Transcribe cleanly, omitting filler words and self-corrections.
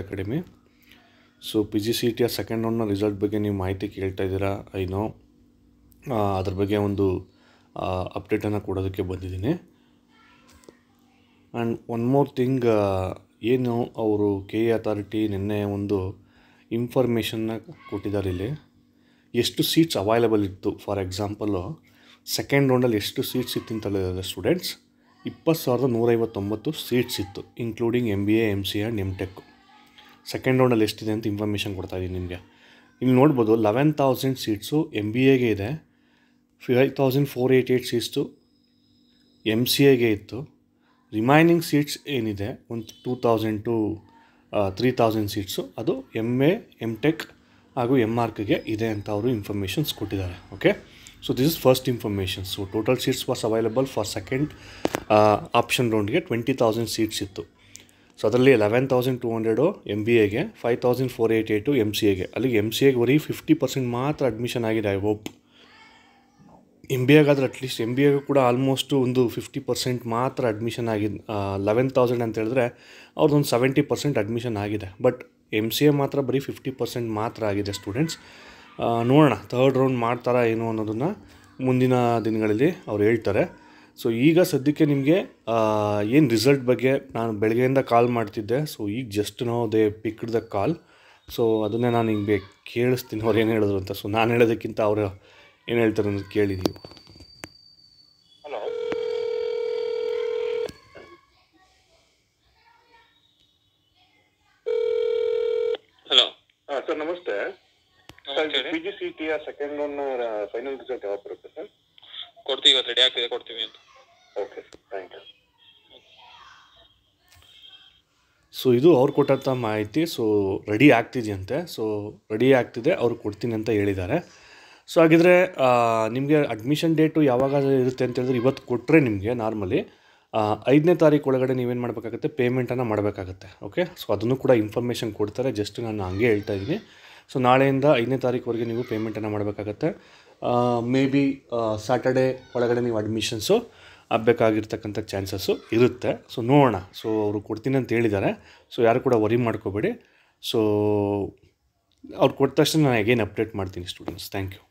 Academy. So PGCET second ರೌಂಡ್ನ result ಬಗ್ಗೆ ನೀವು ಮಾಹಿತಿ ಕೇಳ್ತಾ ಇದ್ದೀರಾ, ಐ ನೋ. ಅದ್ರ ಬಗ್ಗೆ ಒಂದು ಅಪ್ಡೇಟನ್ನು ಕೊಡೋದಕ್ಕೆ ಬಂದಿದ್ದೀನಿ. ಆ್ಯಂಡ್ ಒನ್ ಮೋರ್ ಥಿಂಗ್, ಏನು ಅವರು KE ಅಥಾರಿಟಿ ನಿನ್ನೆ ಒಂದು ಇನ್ಫಾರ್ಮೇಷನ್ನ ಕೊಟ್ಟಿದ್ದಾರೆ. ಇಲ್ಲಿ ಎಷ್ಟು ಸೀಟ್ಸ್ ಅವೈಲೇಬಲ್ ಇತ್ತು. ಫಾರ್ ಎಕ್ಸಾಂಪಲ್ಲು ಸೆಕೆಂಡ್ ರೌಂಡಲ್ಲಿ ಎಷ್ಟು ಸೀಟ್ಸ್ ಇತ್ತು ಅಂತ ಹೇಳಿದ್ದಾರೆ ಸ್ಟೂಡೆಂಟ್ಸ್. 20,159 ಸೀಟ್ಸ್ ಇತ್ತು, including MBA, MCA and MTech. ಸೆಕೆಂಡ್ ರೌಂಡಲ್ಲಿ ಎಷ್ಟಿದೆ ಅಂತ ಇನ್ಫಾರ್ಮೇಷನ್ ಕೊಡ್ತಾಯಿದ್ದೀನಿ ನಿಮಗೆ. ಇಲ್ಲಿ ನೋಡ್ಬೋದು 11,000 ಸೀಟ್ಸು MBAಗೆ ಇದೆ, 5,488 ಸೀಟ್ಸು MCAಗೆ ಇತ್ತು. ರಿಮೈನಿಂಗ್ ಸೀಟ್ಸ್ ಏನಿದೆ ಒಂದು 2,000 to 3,000 ಸೀಟ್ಸು ಅದು MA, MTech ಹಾಗೂ MArchಗೆ ಇದೆ ಅಂತ ಅವರು ಇನ್ಫಾರ್ಮೇಷನ್ಸ್ ಕೊಟ್ಟಿದ್ದಾರೆ. Okay, so this is first information. So total seats was available for second option ರೌಂಡ್ಗೆ 20,000 ಸೀಟ್ಸ್ ಇತ್ತು. ಸೊ ಅದರಲ್ಲಿ 11,200 MBAಗೆ, 5,488 MCAಗೆ. ಅಲ್ಲಿಗೆ MCAಗೆ ಬರೀ 50% ಮಾತ್ರ ಅಡ್ಮಿಷನ್ ಆಗಿದೆ. ಐ ಹೋಪ್ MBAಗಾದ್ರೆ ಅಟ್ಲೀಸ್ಟ್ MBAಗೂ ಕೂಡ ಆಲ್ಮೋಸ್ಟು ಒಂದು 50% ಮಾತ್ರ ಅಡ್ಮಿಷನ್ ಆಗಿದೆ. 11,000 ಅಂತ ಹೇಳಿದ್ರೆ ಅವ್ರದ್ದೊಂದು 70% ಅಡ್ಮಿಷನ್ ಆಗಿದೆ. ಬಟ್ MCA ಮಾತ್ರ ಬರೀ 50% ಮಾತ್ರ ಆಗಿದೆ ಸ್ಟೂಡೆಂಟ್ಸ್. ನೋಡೋಣ ಥರ್ಡ್ ರೌಂಡ್ ಮಾಡ್ತಾರಾ ಏನು ಅನ್ನೋದನ್ನು ಮುಂದಿನ ದಿನಗಳಲ್ಲಿ ಅವ್ರು ಹೇಳ್ತಾರೆ. ಸೊ ಈಗ ಸದ್ಯಕ್ಕೆ ನಿಮಗೆ ಏನು ರಿಸಲ್ಟ್ ಬಗ್ಗೆ ನಾನು ಬೆಳಗ್ಗೆಯಿಂದ ಕಾಲ್ ಮಾಡ್ತಿದ್ದೆ. ಸೊ ಈಗ ಜಸ್ಟ್ ನಾವು they picked the call. So ಅದನ್ನೇ ನಾನು ಹಿಂಗೆ ಕೇಳಿಸ್ತೀನಿ ಅವ್ರು ಏನು ಹೇಳಿದ್ರು ಅಂತ. ಸೊ ನಾನು ಹೇಳೋದಕ್ಕಿಂತ ಅವರು ಏನು ಹೇಳ್ತಾರೆ ಅಂತ ಕೇಳಿದ್ದೀವಿ. ಹಲೋ ಹಲೋ ಹಾಂ ಸರ್, ನಮಸ್ತೆ. ಸರ್, PGCET ಸೆಕೆಂಡ್ ರೌಂಡ್ನ ಫೈನಲ್ ರಿಸಲ್ಟ್ ಯಾವಾಗ ಬರುತ್ತೆ ಸರ್? ಕೊಡ್ತೀವಿ, ಇವತ್ತು ರೆಡಿ ಆಗ್ತಿದೆ, ಕೊಡ್ತೀವಿ ಅಂತ. Okay, thank you. ಸೊ ಇದು ಅವ್ರು ಕೊಟ್ಟಂಥ ಮಾಹಿತಿ. ಸೊ ರೆಡಿ ಆಗ್ತಿದೆಯಂತೆ. ಸೊ ರೆಡಿ ಆಗ್ತಿದೆ, ಅವ್ರು ಕೊಡ್ತೀನಿ ಅಂತ ಹೇಳಿದ್ದಾರೆ. ಸೊ ಹಾಗಿದ್ರೆ ನಿಮಗೆ ಅಡ್ಮಿಷನ್ ಡೇಟು ಯಾವಾಗ ಇರುತ್ತೆ ಅಂತ ಹೇಳಿದ್ರೆ ಇವತ್ತು ಕೊಟ್ಟರೆ ನಿಮಗೆ ನಾರ್ಮಲಿ 5ನೇ ತಾರೀಕು ಒಳಗಡೆ ನೀವೇನು ಮಾಡಬೇಕಾಗುತ್ತೆ, ಪೇಮೆಂಟನ್ನು ಮಾಡಬೇಕಾಗತ್ತೆ. ಓಕೆ, ಸೊ ಅದನ್ನು ಕೂಡ ಇನ್ಫಾರ್ಮೇಷನ್ ಕೊಡ್ತಾರೆ. ಜಸ್ಟ್ ನಾನು ಹಂಗೆ ಹೇಳ್ತಾ ಇದ್ದೀನಿ. ಸೊ ನಾಳೆಯಿಂದ 5ನೇ ತಾರೀಕುವರೆಗೆ ನೀವು ಪೇಮೆಂಟನ್ನು ಮಾಡಬೇಕಾಗತ್ತೆ. ಮೇ ಬಿ ಸ್ಯಾಟರ್ಡೇ ಒಳಗಡೆ ನೀವು ಅಡ್ಮಿಷನ್ಸು ಆಗಬೇಕಾಗಿರ್ತಕ್ಕಂಥ ಚಾನ್ಸಸ್ಸು ಇರುತ್ತೆ. ಸೊ ನೋಡೋಣ. ಸೊ ಅವರು ಕೊಡ್ತೀನಿ ಅಂತ ಹೇಳಿದ್ದಾರೆ. ಸೊ ಯಾರು ಕೂಡ ವರಿ ಮಾಡ್ಕೋಬೇಡಿ. ಸೊ ಅವ್ರು ಕೊಟ್ಟ ತಕ್ಷಣ ನಾನು ಅಗೇನ್ ಅಪ್ಡೇಟ್ ಮಾಡ್ತೀನಿ ಸ್ಟೂಡೆಂಟ್ಸ್. Thank you.